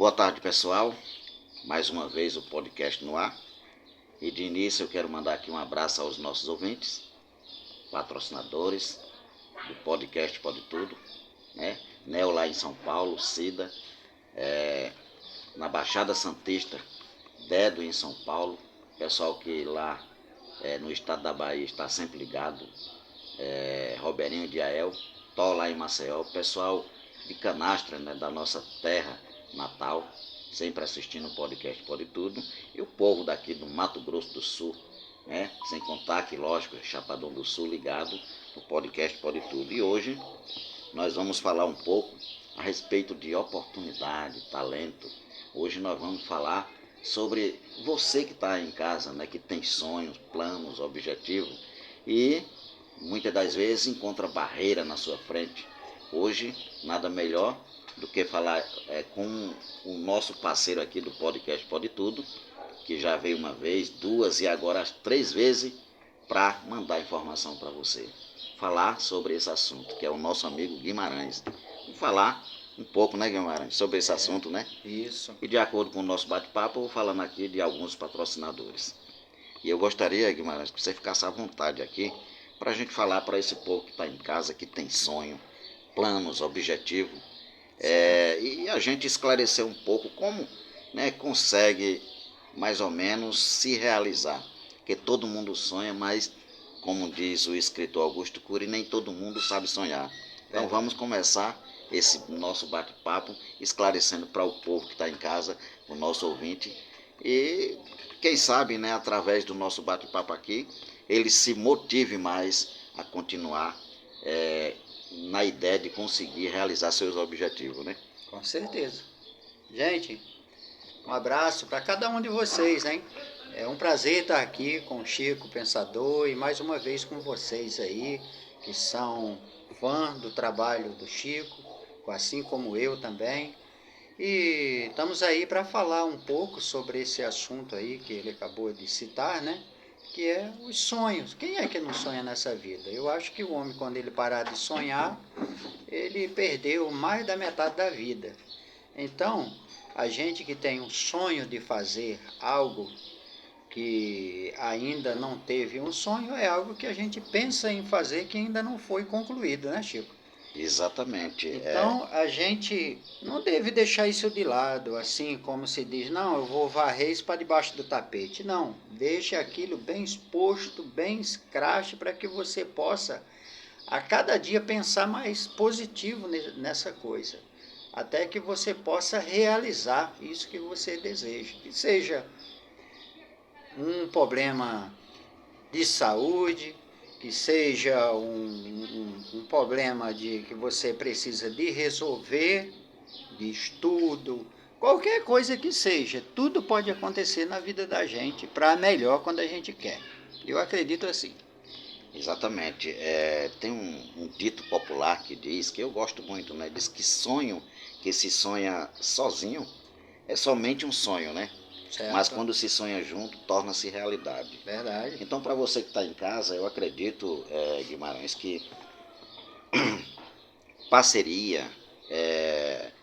Boa tarde, pessoal. Mais uma vez o podcast no ar. E de início eu quero mandar aqui um abraço aos nossos ouvintes, patrocinadores do podcast Pode Tudo, né? Neo lá em São Paulo, Cida, na Baixada Santista, Dedo em São Paulo, pessoal que lá no estado da Bahia está sempre ligado, Roberinho de Ael, Tó lá em Maceió, pessoal de Canastra, né, da nossa terra natal, sempre assistindo o podcast Pode Tudo, e o povo daqui do Mato Grosso do Sul, né, sem contar que, lógico, Chapadão do Sul ligado no podcast Pode Tudo. E hoje nós vamos falar um pouco a respeito de oportunidade, talento. Hoje nós vamos falar sobre você que está em casa, né, que tem sonhos, planos, objetivos e muitas das vezes encontra barreira na sua frente. Hoje, nada melhor do que falar com o nosso parceiro aqui do podcast Pode Tudo, que já veio uma vez, duas e agora as 3 vezes para mandar informação para você. Falar sobre esse assunto, que é o nosso amigo Guimarães. Vamos falar um pouco, né, Guimarães, sobre esse assunto, né? Isso. E de acordo com o nosso bate-papo, eu vou falando aqui de alguns patrocinadores. E eu gostaria, Guimarães, que você ficasse à vontade aqui para a gente falar para esse povo que está em casa, que tem sonho, planos, objetivos, e a gente esclarecer um pouco como, né, consegue mais ou menos se realizar. Porque todo mundo sonha, mas, como diz o escritor Augusto Cury, nem todo mundo sabe sonhar. Então vamos começar esse nosso bate-papo esclarecendo para o povo que está em casa, o nosso ouvinte, e quem sabe, né, através do nosso bate-papo aqui, ele se motive mais a continuar na ideia de conseguir realizar seus objetivos, né? Com certeza. Gente, um abraço para cada um de vocês, hein? É um prazer estar aqui com o Chico Pensador e mais uma vez com vocês aí, que são fãs do trabalho do Chico, assim como eu também. E estamos aí para falar um pouco sobre esse assunto aí que ele acabou de citar, né? Que é os sonhos. Quem é que não sonha nessa vida? Eu acho que o homem, quando ele parar de sonhar, ele perdeu mais da metade da vida. Então, a gente que tem um sonho de fazer algo que ainda não teve um sonho, é algo que a gente pensa em fazer que ainda não foi concluído, né, Chico? Exatamente. Então, a gente não deve deixar isso de lado, assim como se diz, não, eu vou varrer isso para debaixo do tapete. Não, deixe aquilo bem exposto, bem escrache, para que você possa, a cada dia, pensar mais positivo nessa coisa. Até que você possa realizar isso que você deseja. Que seja um problema de saúde, que seja um problema de que você precisa de resolver, de estudo, qualquer coisa que seja, tudo pode acontecer na vida da gente para melhor quando a gente quer. Eu acredito assim. Exatamente. Tem um dito popular que diz, que eu gosto muito, né? Diz que sonho que se sonha sozinho é somente um sonho, né? Mas Certo? quando se sonha junto, torna-se realidade. Verdade. Então, para você que está em casa, eu acredito, Guimarães, que parceria,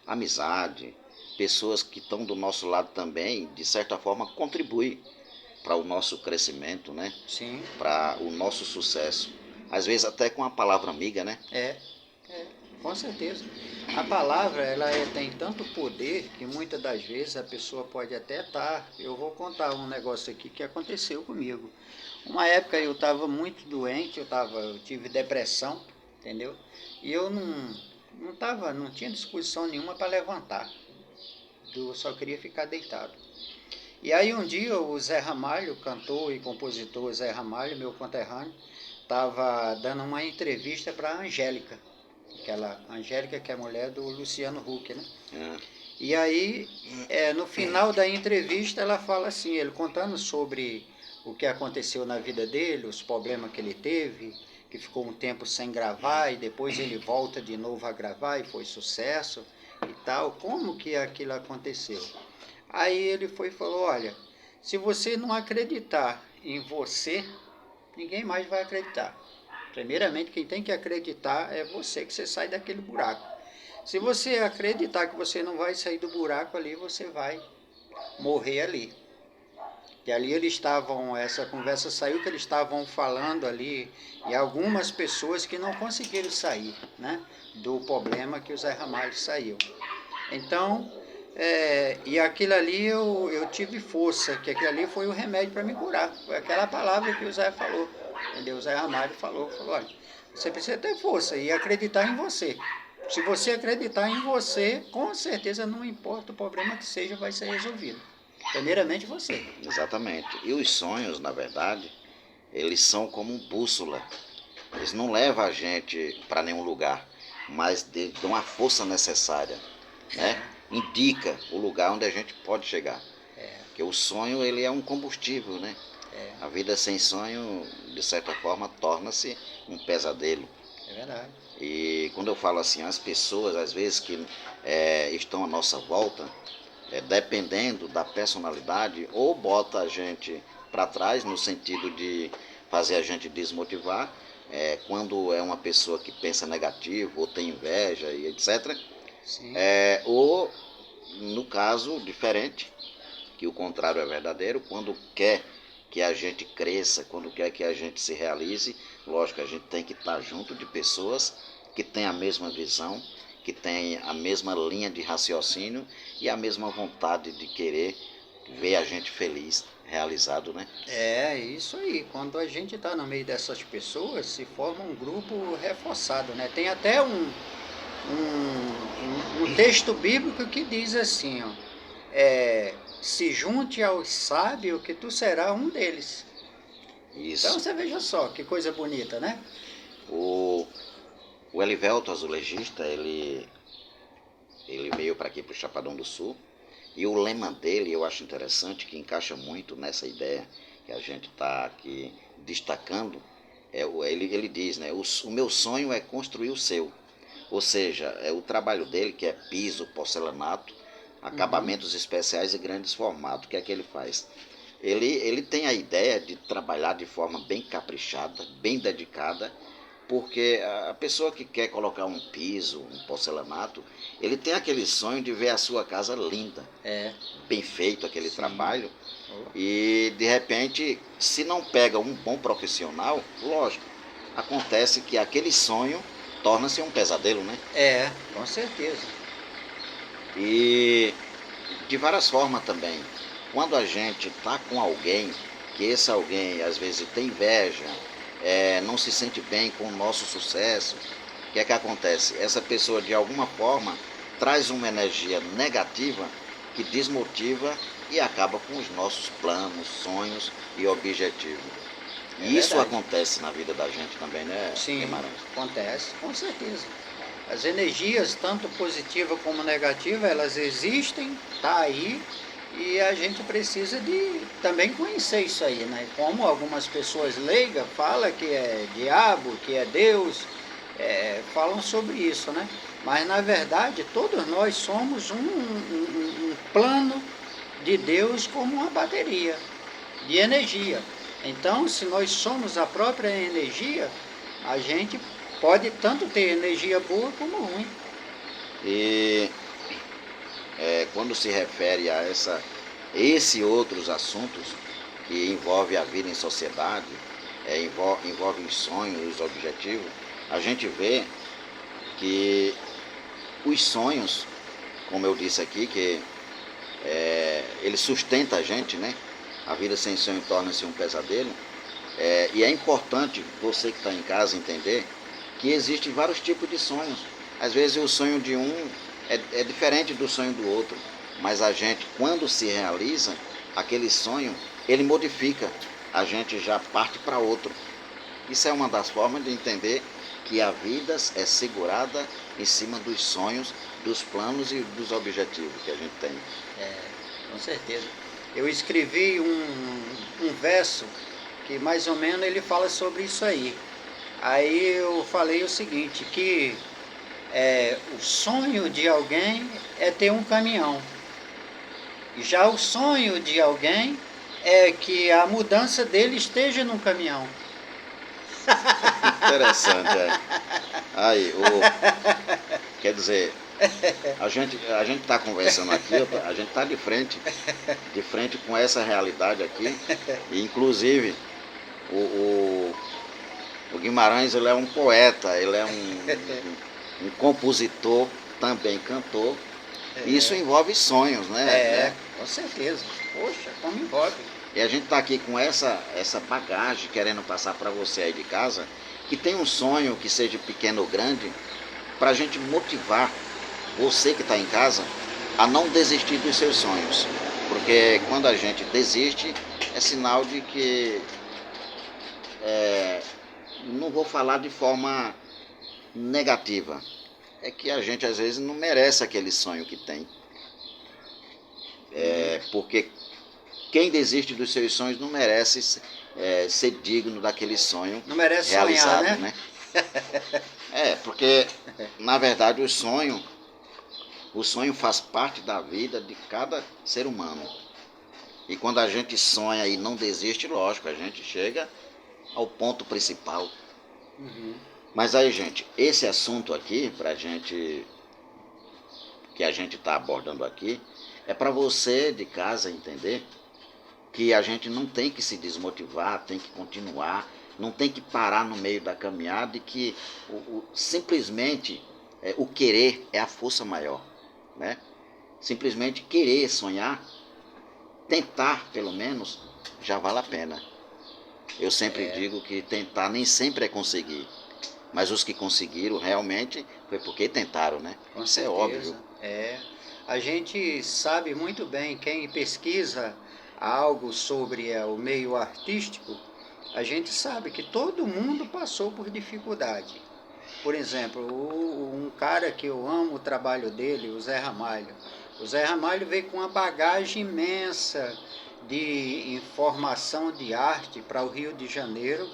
amizade, pessoas que estão do nosso lado também, de certa forma, contribuem para o nosso crescimento, né? Sim. Para o nosso sucesso. Às vezes até com a palavra amiga, né? Com certeza. A palavra, tem tanto poder que muitas das vezes a pessoa pode até estar. Eu vou contar um negócio aqui que aconteceu comigo. Uma época eu estava muito doente, eu tive depressão, entendeu? E eu não tinha disposição nenhuma para levantar. Eu só queria ficar deitado. E aí um dia o Zé Ramalho, cantor e compositor Zé Ramalho, meu conterrâneo, estava dando uma entrevista para a Angélica. Aquela Angélica que é mulher do Luciano Huck, né? E aí, no final da entrevista, ela fala assim, ele contando sobre o que aconteceu na vida dele, os problemas que ele teve, que ficou um tempo sem gravar e depois ele volta de novo a gravar e foi sucesso e tal, como que aquilo aconteceu? Aí ele foi e falou, olha, se você não acreditar em você, ninguém mais vai acreditar. Primeiramente, quem tem que acreditar é você, que você sai daquele buraco. Se você acreditar que você não vai sair do buraco ali, você vai morrer ali. E ali eles estavam, essa conversa saiu que eles estavam falando ali, e algumas pessoas que não conseguiram sair, né, do problema que o Zé Ramalho saiu. Então, e aquilo ali eu tive força, que aquilo ali foi o remédio para me curar. Foi aquela palavra que o Zé falou, entendeu? O Zé Ramalho falou, olha, você precisa ter força e acreditar em você. Se você acreditar em você, com certeza não importa o problema que seja, vai ser resolvido. Primeiramente você. Exatamente. E os sonhos, na verdade, eles são como um bússola. Eles não levam a gente para nenhum lugar, mas dão a força necessária, né? Indica o lugar onde a gente pode chegar. Porque o sonho, ele é um combustível, né? A vida sem sonho, de certa forma, torna-se um pesadelo. É verdade. E quando eu falo assim, as pessoas, às vezes, que estão à nossa volta, dependendo da personalidade, ou bota a gente para trás, no sentido de fazer a gente desmotivar, quando é uma pessoa que pensa negativo, ou tem inveja e etc. Sim. Ou, no caso, diferente, que o contrário é verdadeiro, quando quer que a gente cresça, quando quer que a gente se realize, lógico, a gente tem que estar junto de pessoas que têm a mesma visão, que têm a mesma linha de raciocínio e a mesma vontade de querer ver a gente feliz, realizado, né? É isso aí. Quando a gente está no meio dessas pessoas, se forma um grupo reforçado, né? Tem até um texto bíblico que diz assim, ó, se junte aos sábios que tu serás um deles. Isso. Então você veja só, que coisa bonita, né? O Elivelto, azulejista, ele veio para aqui, para o Chapadão do Sul, e o lema dele eu acho interessante, que encaixa muito nessa ideia que a gente está aqui destacando. Ele diz, né, o meu sonho é construir o seu. Ou seja, é o trabalho dele, que é piso, porcelanato, acabamentos especiais e grandes formatos. O que é que ele faz? Ele tem a ideia de trabalhar de forma bem caprichada, bem dedicada, porque a pessoa que quer colocar um piso, um porcelanato, ele tem aquele sonho de ver a sua casa linda, bem feito aquele trabalho, e de repente, se não pega um bom profissional, lógico, acontece que aquele sonho torna-se um pesadelo, né? Com certeza. E de várias formas também. Quando a gente está com alguém, que esse alguém às vezes tem inveja, não se sente bem com o nosso sucesso, o que é que acontece? Essa pessoa de alguma forma traz uma energia negativa que desmotiva e acaba com os nossos planos, sonhos e objetivos. E isso verdade. acontece na vida da gente também, né, Sim, Guimarães? acontece, com certeza. As energias, tanto positiva como negativa, elas existem, tá aí, e a gente precisa de também conhecer isso aí, né? Como algumas pessoas leigas falam que é diabo, que é Deus, falam sobre isso, né? Mas na verdade todos nós somos um plano de Deus como uma bateria de energia. Então, se nós somos a própria energia, a gente pode tanto ter energia boa como ruim. E quando se refere a esse e outros assuntos que envolve a vida em sociedade, envolve os sonhos, os objetivos, a gente vê que os sonhos, como eu disse aqui, que ele sustenta a gente, né? A vida sem sonho torna-se um pesadelo. E é importante você que está em casa entender que existem vários tipos de sonhos. Às vezes o sonho de um é diferente do sonho do outro, mas a gente, quando se realiza aquele sonho, ele modifica, a gente já parte para outro. Isso é uma das formas de entender que a vida é segurada em cima dos sonhos, dos planos e dos objetivos que a gente tem. Com certeza. Eu escrevi um verso que mais ou menos ele fala sobre isso aí. Aí eu falei o seguinte, que o sonho de alguém é ter um caminhão. Já o sonho de alguém é que a mudança dele esteja num caminhão. Interessante, Aí, quer dizer, A gente está conversando aqui, a gente está de frente com essa realidade aqui. E, inclusive, o, o Guimarães, ele é um poeta, ele é um compositor, também cantor. Isso envolve sonhos, né? Com certeza. Poxa, como envolve. E a gente está aqui com essa bagagem querendo passar para você aí de casa, que tem um sonho, que seja pequeno ou grande, para a gente motivar você que está em casa a não desistir dos seus sonhos. Porque quando a gente desiste, é sinal de que, não vou falar de forma negativa, é que a gente às vezes não merece aquele sonho que tem. Porque quem desiste dos seus sonhos não merece ser digno daquele sonho Não merece realizado, sonhar, né? Porque na verdade o sonho faz parte da vida de cada ser humano. E quando a gente sonha e não desiste, lógico, a gente chega ao ponto principal. Mas aí, gente, esse assunto aqui, que a gente está abordando aqui, é para você de casa entender que a gente não tem que se desmotivar, tem que continuar, não tem que parar no meio da caminhada, e que simplesmente o querer é a força maior, né? Simplesmente querer sonhar, tentar pelo menos, já vale a pena. Eu sempre digo que tentar nem sempre é conseguir, mas os que conseguiram realmente foi porque tentaram, né? Com Isso certeza. é óbvio. A gente sabe muito bem, quem pesquisa algo sobre o meio artístico, a gente sabe que todo mundo passou por dificuldade. Por exemplo, um cara que eu amo o trabalho dele, o Zé Ramalho. O Zé Ramalho veio com uma bagagem imensa de informação de arte para o Rio de Janeiro.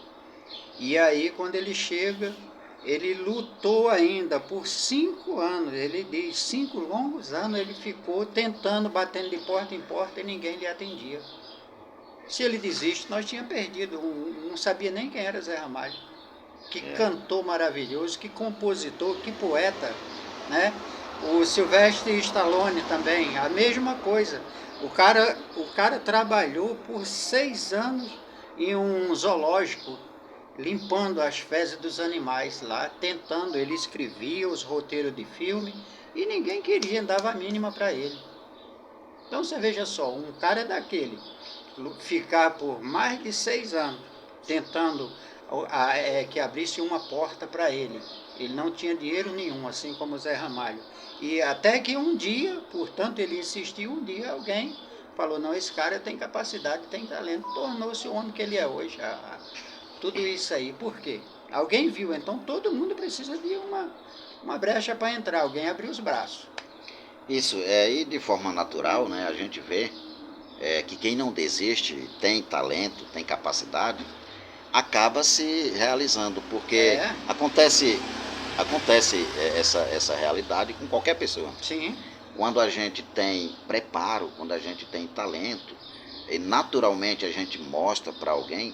E aí, quando ele chega, ele lutou ainda por 5 anos. Ele diz, 5 longos anos ele ficou tentando, batendo de porta em porta e ninguém lhe atendia. Se ele desiste, nós tínhamos perdido. Não sabia nem quem era Zé Ramalho. Que cantor maravilhoso, que compositor, que poeta, né? O Sylvester Stallone também, a mesma coisa. O cara trabalhou por 6 anos em um zoológico, limpando as fezes dos animais lá, tentando. Ele escrevia os roteiros de filme e ninguém queria, dava a mínima para ele. Então você veja só, um cara daquele ficar por mais de 6 anos tentando que abrisse uma porta para ele. Ele não tinha dinheiro nenhum, assim como o Zé Ramalho. E até que um dia, portanto ele insistiu, um dia alguém falou, não, esse cara tem capacidade, tem talento, tornou-se o homem que ele é hoje. Tudo isso aí, por quê? Alguém viu, então todo mundo precisa de uma brecha para entrar, alguém abriu os braços. Isso, e de forma natural, né, a gente vê que quem não desiste, tem talento, tem capacidade, acaba se realizando, porque acontece essa realidade com qualquer pessoa. Sim. Quando a gente tem preparo, quando a gente tem talento, e naturalmente a gente mostra para alguém,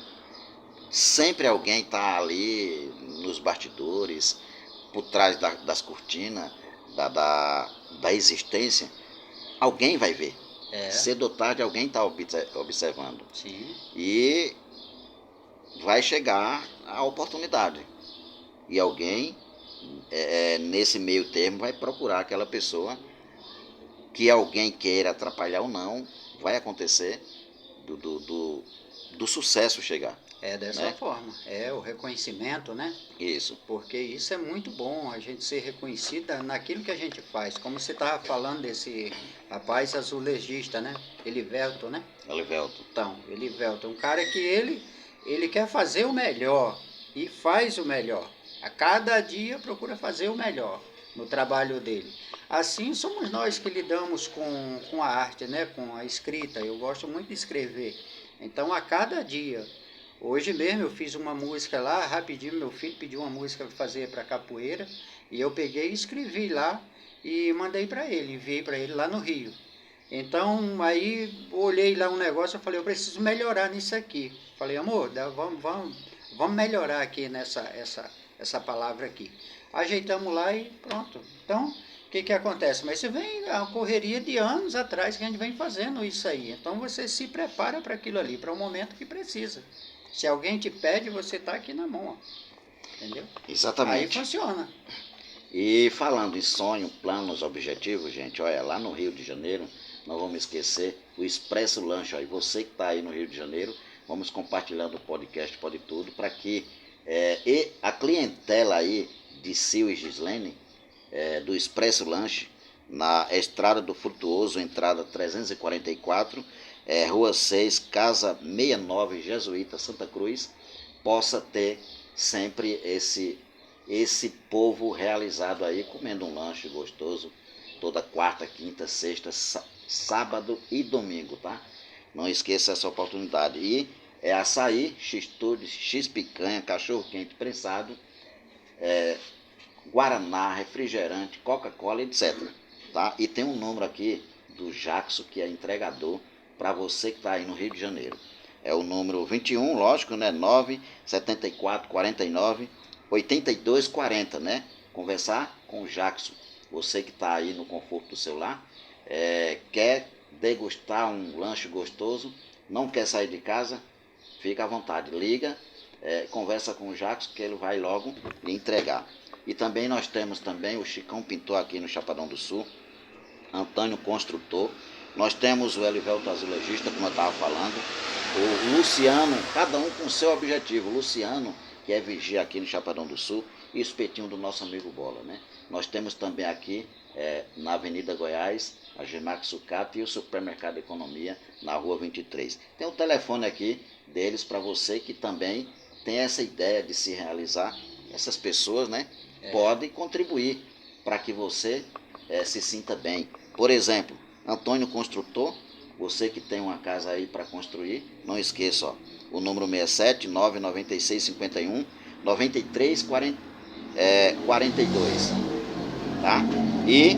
sempre alguém está ali nos bastidores, por trás das cortinas, da existência, alguém vai ver. Cedo ou tarde alguém está observando. Sim. E vai chegar a oportunidade. E alguém, nesse meio termo, vai procurar aquela pessoa, que alguém queira atrapalhar ou não, vai acontecer do sucesso chegar. Dessa forma. O reconhecimento, né? Isso. Porque isso é muito bom, a gente ser reconhecida naquilo que a gente faz. Como você estava falando desse rapaz azulejista, né? Elivelto, né? Elivelto. Então, Elivelto é um cara que ele quer fazer o melhor e faz o melhor. A cada dia procura fazer o melhor no trabalho dele. Assim somos nós que lidamos com a arte, né? Com a escrita. Eu gosto muito de escrever. Então, a cada dia... Hoje mesmo eu fiz uma música lá, rapidinho, meu filho pediu uma música para fazer para capoeira, e eu peguei e escrevi lá e mandei para ele, enviei para ele lá no Rio. Então, aí olhei lá um negócio, eu falei, eu preciso melhorar nisso aqui. Falei, amor, vamos melhorar aqui essa palavra aqui. Ajeitamos lá e pronto. Então, O que acontece? Mas isso vem a correria de anos atrás que a gente vem fazendo isso aí. Então você se prepara para aquilo ali, para o momento que precisa. Se alguém te pede, você está aqui na mão, ó. Entendeu? Exatamente. Aí funciona. E falando em sonho, planos, objetivos, gente, olha, lá no Rio de Janeiro, não vamos esquecer o Expresso Lanche. Ó, e você que está aí no Rio de Janeiro, vamos compartilhando o podcast Pode Tudo para que e a clientela aí de Sil e Gislene, do Expresso Lanche, na Estrada do Frutuoso, entrada 344, Rua 6, Casa 69, Jesuíta, Santa Cruz, possa ter sempre esse povo realizado aí, comendo um lanche gostoso, toda quarta, quinta, sexta, sábado e domingo, tá? Não esqueça essa oportunidade. E açaí, x-tudo, x-picanha, cachorro-quente prensado, guaraná, refrigerante, Coca-Cola, etc. Tá? E tem um número aqui do Jackson, que é entregador, para você que está aí no Rio de Janeiro. É o número 21, lógico, né? 974 49 82 40, né? Conversar com o Jackson. Você que está aí no conforto do celular, quer degustar um lanche gostoso, não quer sair de casa, fica à vontade. Liga, conversa com o Jackson que ele vai logo lhe entregar. E também nós temos também o Chicão Pintor aqui no Chapadão do Sul, Antônio Construtor. Nós temos o Elivelto Azulejista, como eu estava falando, o Luciano, cada um com o seu objetivo. O Luciano, que é vigia aqui no Chapadão do Sul, e o espetinho do nosso amigo Bola, né? Nós temos também aqui na Avenida Goiás, a Gemax Sucata e o Supermercado Economia na Rua 23. Tem o telefone aqui deles para você que também tem essa ideia de se realizar. Essas pessoas, né, podem contribuir para que você se sinta bem. Por exemplo, Antônio Construtor, você que tem uma casa aí para construir, não esqueça, ó, o número 67 996 51 93 42, tá? E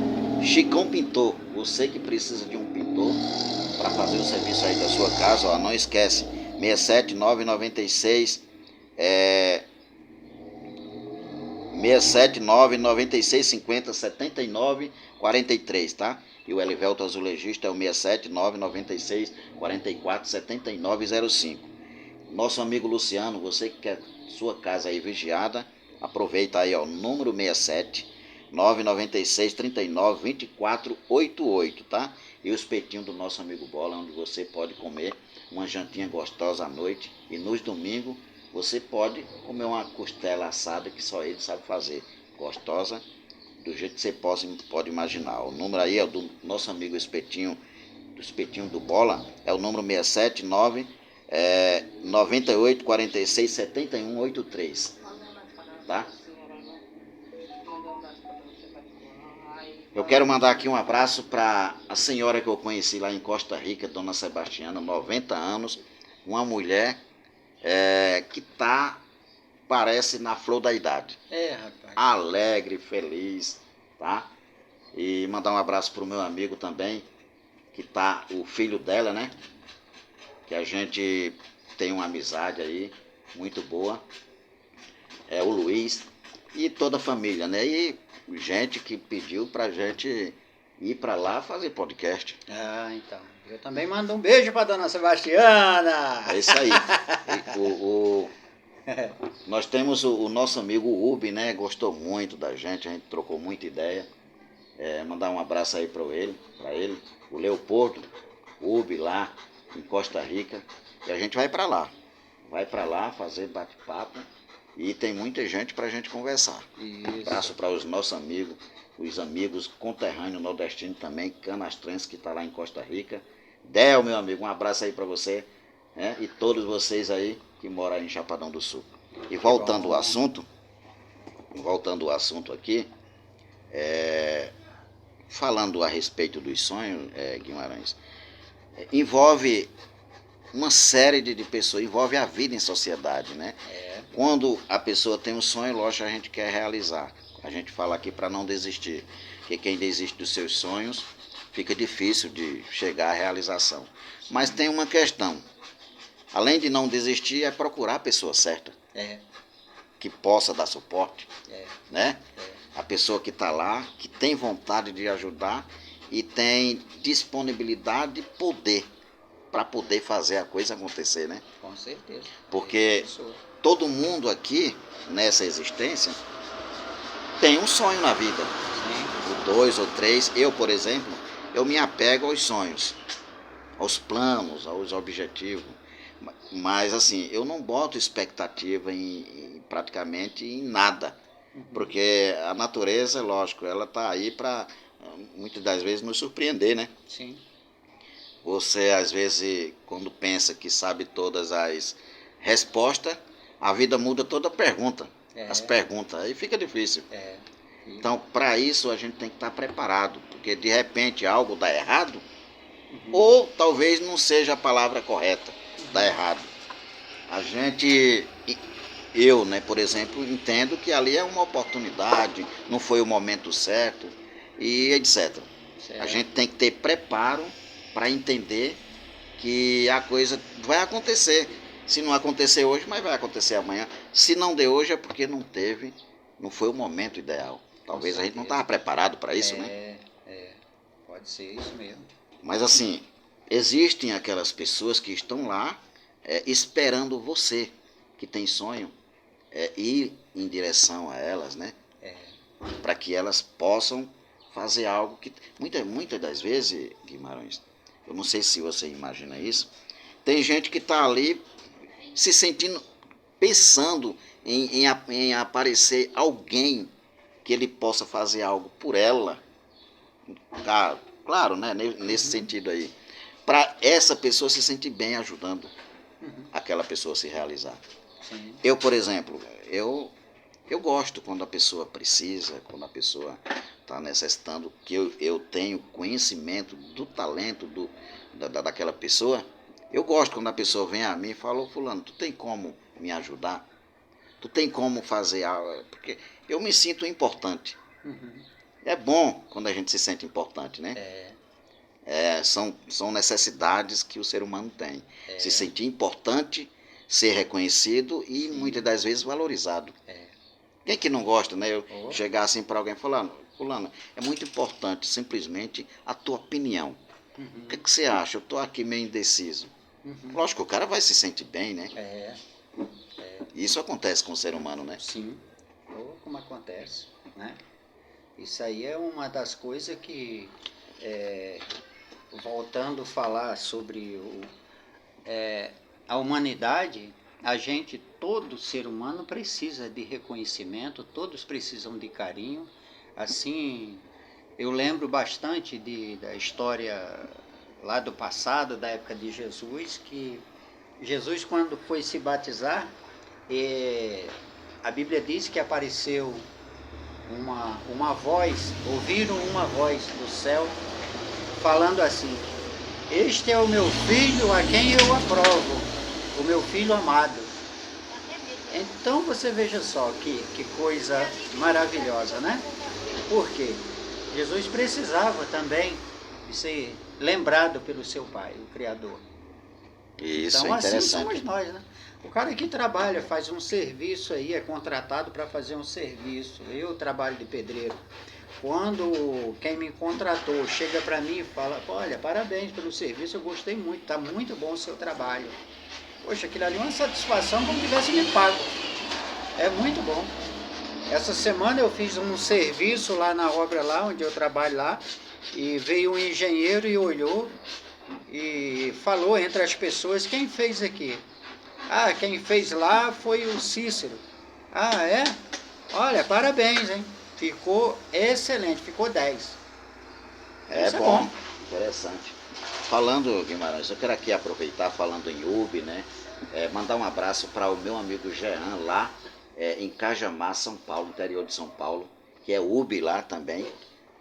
Chicão Pintor, você que precisa de um pintor para fazer o serviço aí da sua casa, ó, não esquece, 67 996 679 96 50 79 43, tá? E o Elivelto Azulejista é o 679 96 44 79 05. Nosso amigo Luciano, você que quer sua casa aí vigiada, aproveita aí, ó, número 67 996 39 24 88, tá? E o espetinho do nosso amigo Bola, onde você pode comer uma jantinha gostosa à noite, e nos domingos você pode comer uma costela assada que só ele sabe fazer, gostosa, do jeito que você pode imaginar. O número aí é do nosso amigo espetinho do Bola, é o número 679 98 46 71 83, tá? Eu quero mandar aqui um abraço para a senhora que eu conheci lá em Costa Rica, Dona Sebastiana, 90 anos, uma mulher que parece na flor da idade. Rapaz. Alegre, feliz, tá? E mandar um abraço pro meu amigo também, que tá o filho dela, né? Que a gente tem uma amizade aí muito boa. O Luiz e toda a família, né? E gente que pediu pra gente ir pra lá fazer podcast. Então. Eu também mando um beijo pra Dona Sebastiana. É isso aí. Nós temos o nosso amigo Ubi, né? Gostou muito da gente, a gente trocou muita ideia. Mandar um abraço aí para ele, o Leopoldo, Ubi lá em Costa Rica. E a gente vai para lá fazer bate-papo. E tem muita gente para a gente conversar. Isso. Abraço para os nossos amigos, os amigos conterrâneos nordestinos também, canastrenses que está lá em Costa Rica. Del, meu amigo, um abraço aí para você, né? E todos vocês aí que moram aí em Chapadão do Sul. E voltando ao assunto aqui, falando a respeito dos sonhos, Guimarães, envolve uma série de pessoas, envolve a vida em sociedade, né? Quando a pessoa tem um sonho, lógico, a gente quer realizar. A gente fala aqui para não desistir, porque quem desiste dos seus sonhos fica difícil de chegar à realização. Mas tem uma questão, além de não desistir, é procurar a pessoa certa, que possa dar suporte, né? A pessoa que está lá, que tem vontade de ajudar e tem disponibilidade de poder, para poder fazer a coisa acontecer, né? Com certeza. Porque todo mundo aqui, nessa existência, tem um sonho na vida. Sim. Ou dois ou três. Eu, por exemplo, eu me apego aos sonhos, aos planos, aos objetivos. Mas assim, eu não boto expectativa praticamente em nada. Porque a natureza, lógico, ela está aí para muitas das vezes nos surpreender, né? Sim. Você às vezes, quando pensa que sabe todas as respostas, a vida muda toda a pergunta. As perguntas, aí fica difícil. Então, para isso a gente tem que estar preparado, porque de repente algo dá errado, ou talvez não seja a palavra correta, dá errado. A gente, eu, né, por exemplo, entendo que ali é uma oportunidade, não foi o momento certo e etc. A gente tem que ter preparo para entender que a coisa vai acontecer. Se não acontecer hoje, mas vai acontecer amanhã. Se não de hoje é porque não teve, não foi o momento ideal. Talvez a gente não estava preparado para isso, né? Pode ser isso mesmo. Mas assim, existem aquelas pessoas que estão lá esperando você, que tem sonho, ir em direção a elas, né? Para que elas possam fazer algo que... Muitas das vezes, Guimarães, eu não sei se você imagina isso, tem gente que está ali se sentindo, pensando em aparecer alguém que ele possa fazer algo por ela, claro, né, nesse sentido aí, para essa pessoa se sentir bem ajudando aquela pessoa a se realizar. Sim. Eu, por exemplo, eu gosto quando a pessoa precisa, quando a pessoa está necessitando, que eu tenho conhecimento do talento daquela pessoa. Eu gosto quando a pessoa vem a mim e fala: fulano, tu tem como me ajudar? Tu tem como fazer algo? Porque eu me sinto importante. É bom quando a gente se sente importante, né? São necessidades que o ser humano tem. Se sentir importante, ser reconhecido e muitas das vezes valorizado. Quem que não gosta, né? Eu chegar assim para alguém e falar: fulano, é muito importante simplesmente a tua opinião. O que você acha? Eu estou aqui meio indeciso. Lógico, o cara vai se sentir bem, né? Isso acontece com o ser humano, né? Sim. Como acontece, né? Isso aí é uma das coisas que, voltando a falar sobre a humanidade, a gente, todo ser humano precisa de reconhecimento, todos precisam de carinho. Assim, eu lembro bastante da história lá do passado, da época de Jesus, que Jesus, quando foi se batizar, a Bíblia diz que apareceu uma voz, ouviram uma voz do céu falando assim: este é o meu filho a quem eu aprovo, o meu filho amado. Então você veja só que coisa maravilhosa, né? Porque Jesus precisava também de ser lembrado pelo seu Pai, o Criador. Isso então é interessante. Assim somos nós, né? O cara que trabalha, faz um serviço aí, é contratado para fazer um serviço. Eu trabalho de pedreiro. Quando quem me contratou chega para mim e fala: olha, parabéns pelo serviço, eu gostei muito, está muito bom o seu trabalho. Poxa, aquilo ali é uma satisfação como tivesse me pago. É muito bom. Essa semana eu fiz um serviço lá na obra, lá onde eu trabalho lá, e veio um engenheiro e olhou e falou entre as pessoas: quem fez aqui? Ah, quem fez lá foi o Cícero. Ah, é? Olha, parabéns, hein? Ficou excelente, ficou 10. Isso é bom. Interessante. Falando, Guimarães, eu quero aqui aproveitar, falando em UB, né? Mandar um abraço para o meu amigo Jean, lá em Cajamar, São Paulo, interior de São Paulo, que é UB lá também.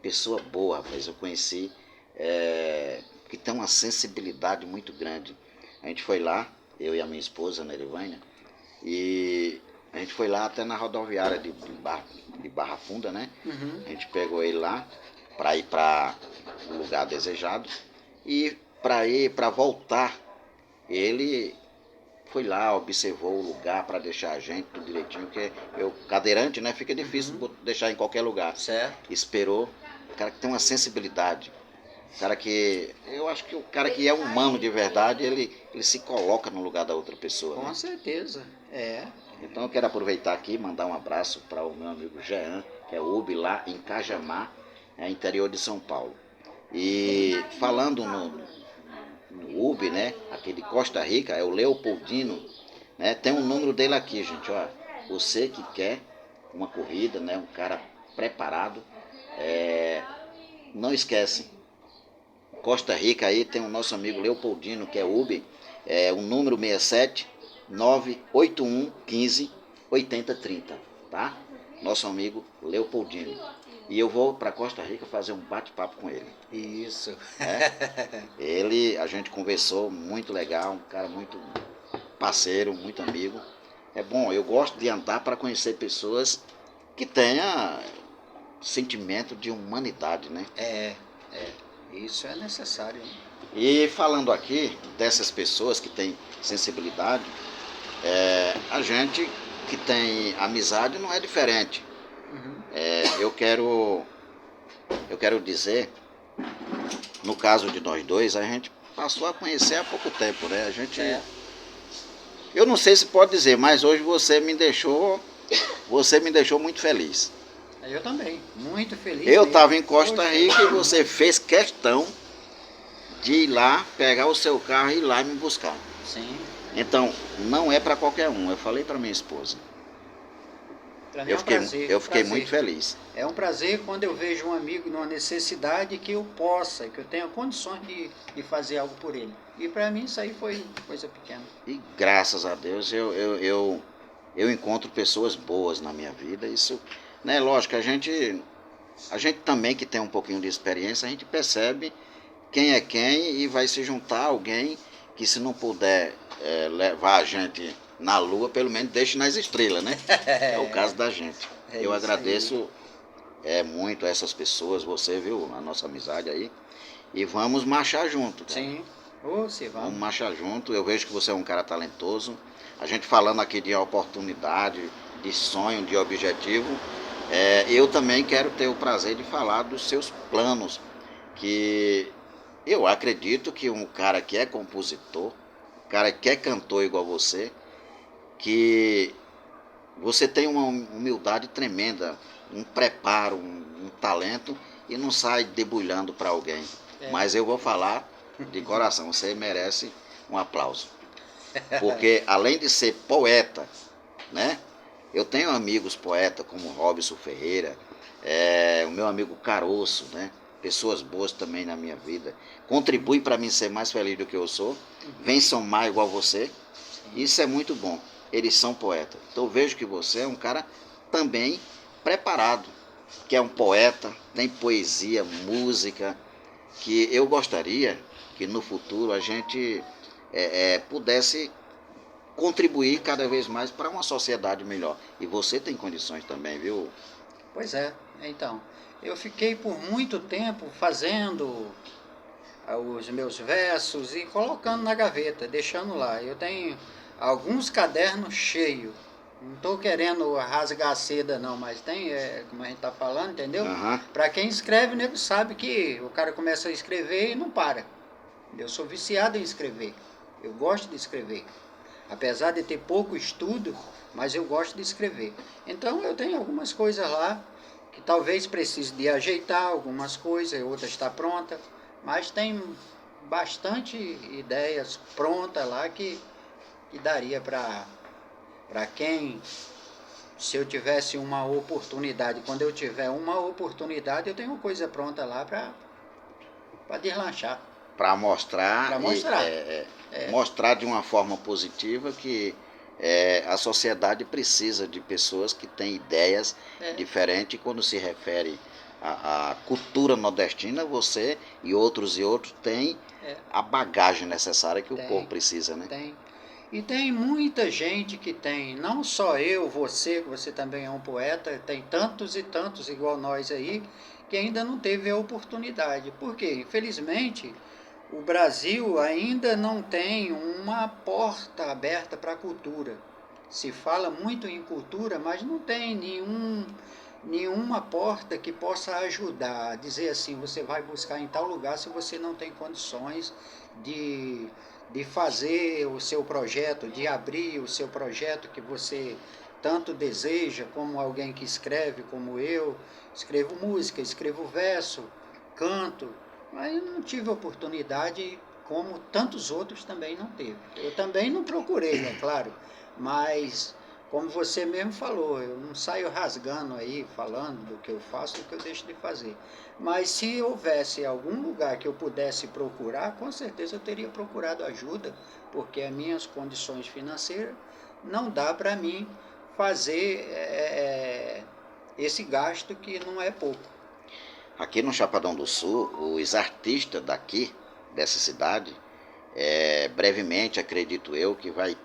Pessoa boa, rapaz, eu conheci, que tem uma sensibilidade muito grande. A gente foi lá, eu e a minha esposa, Nerivânia, e a gente foi lá até na rodoviária de Barra Funda, né? A gente pegou ele lá para ir para o lugar desejado, e para voltar, ele foi lá, observou o lugar para deixar a gente tudo direitinho, porque eu, cadeirante, né, fica difícil deixar em qualquer lugar. Certo. Esperou, o cara que tem uma sensibilidade, o cara que, eu acho que o cara que é humano de verdade, ele se coloca no lugar da outra pessoa, Com né? certeza, é. Então eu quero aproveitar aqui e mandar um abraço para o meu amigo Jean, que é UB lá em Cajamar, interior de São Paulo. E falando no UB, né, aqui de Costa Rica, é o Leopoldino, né, tem um número dele aqui, gente, ó. Você que quer uma corrida, né, um cara preparado, não esquece. Costa Rica aí tem o nosso amigo Leopoldino, que é UB, o número 67 981 15 8030, tá? Nosso amigo Leopoldino. E eu vou para Costa Rica fazer um bate-papo com ele. Isso. A gente conversou, muito legal, um cara muito parceiro, muito amigo. É bom, eu gosto de andar para conhecer pessoas que tenham sentimento de humanidade, né? Isso é necessário, né? E falando aqui dessas pessoas que têm sensibilidade, a gente que tem amizade não é diferente. Uhum. Eu quero dizer, no caso de nós dois, a gente passou a conhecer há pouco tempo, né? A gente, eu não sei se pode dizer, mas hoje você me deixou muito feliz. Eu também, muito feliz. Eu mesmo. estava em Costa Poxa. Rica e você fez questão de ir lá, pegar o seu carro e ir lá me buscar. Sim. Então, não é para qualquer um. Eu falei para minha esposa. Para mim é um prazer. Eu fiquei prazer. muito feliz. É um prazer quando eu vejo um amigo numa necessidade que eu possa, que eu tenha condições de fazer algo por ele. E para mim isso aí foi coisa pequena. E graças a Deus eu encontro pessoas boas na minha vida. Isso, né? Lógico, a gente também que tem um pouquinho de experiência, a gente percebe quem é quem e vai se juntar a alguém que, se não puder levar a gente na lua, pelo menos deixe nas estrelas, né? É o caso da gente. Eu agradeço muito a essas pessoas, você, viu, a nossa amizade aí. E vamos marchar junto, cara. Sim. Vamos marchar junto. Eu vejo que você é um cara talentoso. A gente falando aqui de oportunidade, de sonho, de objetivo. Eu também quero ter o prazer de falar dos seus planos, que eu acredito que um cara que é compositor, um cara que é cantor igual você, que você tem uma humildade tremenda, um preparo, um talento, e não sai debulhando para alguém. Mas eu vou falar de coração, você merece um aplauso. Porque além de ser poeta, né? Eu tenho amigos poetas como Robson Ferreira, o meu amigo Caroço, né? Pessoas boas também na minha vida. Contribui para mim ser mais feliz do que eu sou. Vem somar igual você. Isso é muito bom. Eles são poetas. Então eu vejo que você é um cara também preparado, que é um poeta, tem poesia, música, que eu gostaria que no futuro a gente pudesse contribuir cada vez mais para uma sociedade melhor. E você tem condições também, viu? Pois é, então. Eu fiquei por muito tempo fazendo os meus versos e colocando na gaveta, deixando lá. Eu tenho alguns cadernos cheios. Não estou querendo rasgar a seda não, mas tem, como a gente está falando, entendeu? Para quem escreve, o nego sabe que o cara começa a escrever e não para. Eu sou viciado em escrever. Eu gosto de escrever. Apesar de ter pouco estudo, mas eu gosto de escrever. Então eu tenho algumas coisas lá que talvez precise de ajeitar algumas coisas, outras está pronta, mas tem bastante ideias prontas lá que daria para quem, se eu tivesse uma oportunidade, quando eu tiver uma oportunidade, eu tenho coisa pronta lá para deslanchar. Para mostrar, Para mostrar. Mostrar de uma forma positiva que a sociedade precisa de pessoas que têm ideias diferentes. Quando se refere à cultura nordestina, você e outros têm a bagagem necessária que o povo precisa, né? Tem. E tem muita gente que tem, não só eu, você, que você também é um poeta, tem tantos e tantos igual nós aí, que ainda não teve a oportunidade. Por quê? Infelizmente, O Brasil ainda não tem uma porta aberta para a cultura. Se fala muito em cultura, mas não tem nenhuma porta que possa ajudar a dizer assim, você vai buscar em tal lugar se você não tem condições de, de fazer o seu projeto, de abrir o seu projeto que você tanto deseja, como alguém que escreve, como eu, escrevo música, escrevo verso, canto, mas eu não tive oportunidade como tantos outros também não teve. Eu também não procurei, é claro, mas como você mesmo falou, eu não saio rasgando aí, falando do que eu faço, do que eu deixo de fazer. Mas se houvesse algum lugar que eu pudesse procurar, com certeza eu teria procurado ajuda, porque as minhas condições financeiras não dá para mim fazer esse gasto que não é pouco. Aqui no Chapadão do Sul, os artistas daqui, dessa cidade, brevemente, acredito eu, que vai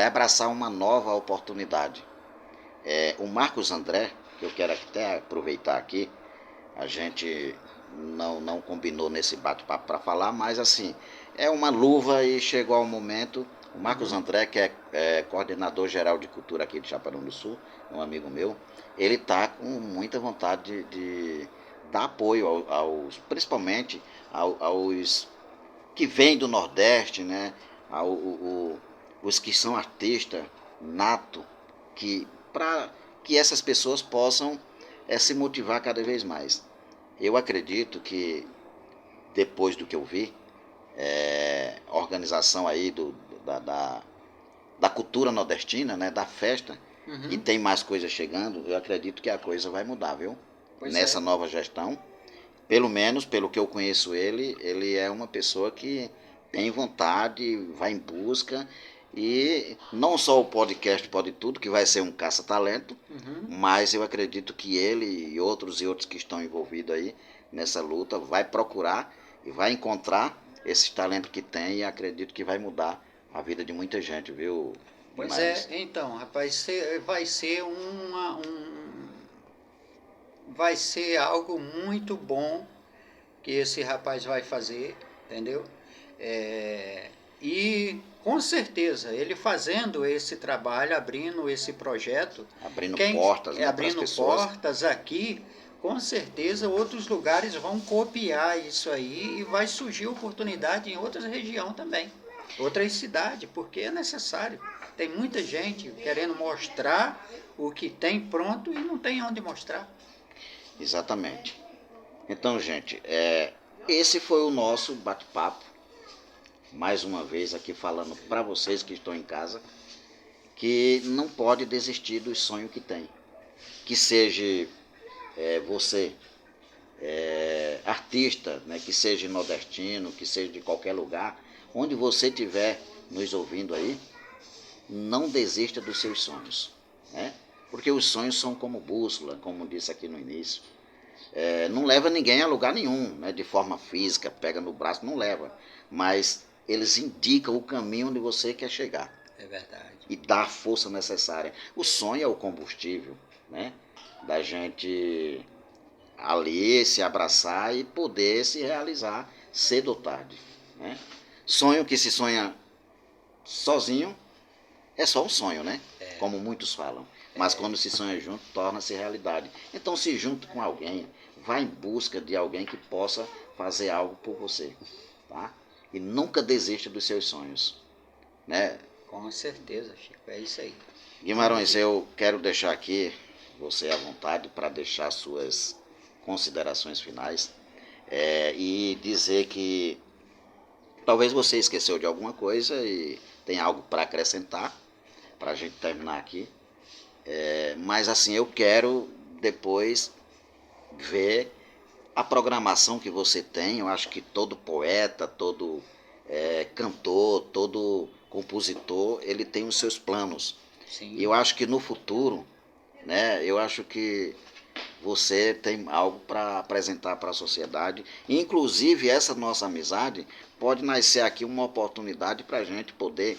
abraçar uma nova oportunidade. O Marcos André, que eu quero até aproveitar aqui, a gente não combinou nesse bate-papo para falar, mas assim, é uma luva e chegou ao momento. O Marcos André, que é coordenador geral de cultura aqui de Chapadão do Sul, um amigo meu, ele está com muita vontade de dar apoio principalmente aos que vêm do Nordeste, né? Os que são artistas nato, para que essas pessoas possam se motivar cada vez mais. Eu acredito que depois do que eu vi, a organização aí da cultura nordestina, né, da festa, e tem mais coisas chegando, eu acredito que a coisa vai mudar, viu? Pois Nessa nova gestão, pelo menos pelo que eu conheço ele é uma pessoa que tem vontade, vai em busca, e não só o podcast Pode Tudo, que vai ser um caça-talento, mas eu acredito que ele e outros que estão envolvidos aí nessa luta vai procurar e vai encontrar esse talento que tem, e acredito que vai mudar a vida de muita gente, viu? Pois Mas então, rapaz, vai ser algo muito bom que esse rapaz vai fazer, entendeu? E com certeza, ele fazendo esse trabalho, abrindo esse projeto, abrindo portas, né, para as abrindo pessoas. portas aqui, com certeza outros lugares vão copiar isso aí e vai surgir oportunidade em outras regiões também, outras cidades, porque é necessário. Tem muita gente querendo mostrar o que tem pronto e não tem onde mostrar. Exatamente. Então, gente, esse foi o nosso bate-papo. Mais uma vez aqui falando para vocês que estão em casa, que não pode desistir dos sonhos que tem. Que seja você, artista, né, que seja nordestino, que seja de qualquer lugar, onde você estiver nos ouvindo aí, não desista dos seus sonhos, né? Porque os sonhos são como bússola, como disse aqui no início. Não leva ninguém a lugar nenhum, né, de forma física, pega no braço, não leva. Mas eles indicam o caminho onde você quer chegar. É verdade. E dá a força necessária. O sonho é o combustível, né, da gente ali se abraçar e poder se realizar cedo ou tarde, né? Sonho que se sonha sozinho é só um sonho, né? Como muitos falam. Mas quando se sonha junto, torna-se realidade. Então se junte com alguém, vá em busca de alguém que possa fazer algo por você, tá? E nunca desista dos seus sonhos, né? Com certeza, Chico, é isso aí. Guimarães, eu quero deixar aqui você à vontade para deixar suas considerações finais, e dizer que talvez você esqueceu de alguma coisa e tem algo para acrescentar para a gente terminar aqui. Mas assim, eu quero depois ver a programação que você tem. Eu acho que todo poeta, todo cantor, todo compositor, ele tem os seus planos. Sim. E eu acho que no futuro, né, eu acho que você tem algo para apresentar para a sociedade. Inclusive, essa nossa amizade pode nascer aqui uma oportunidade para a gente poder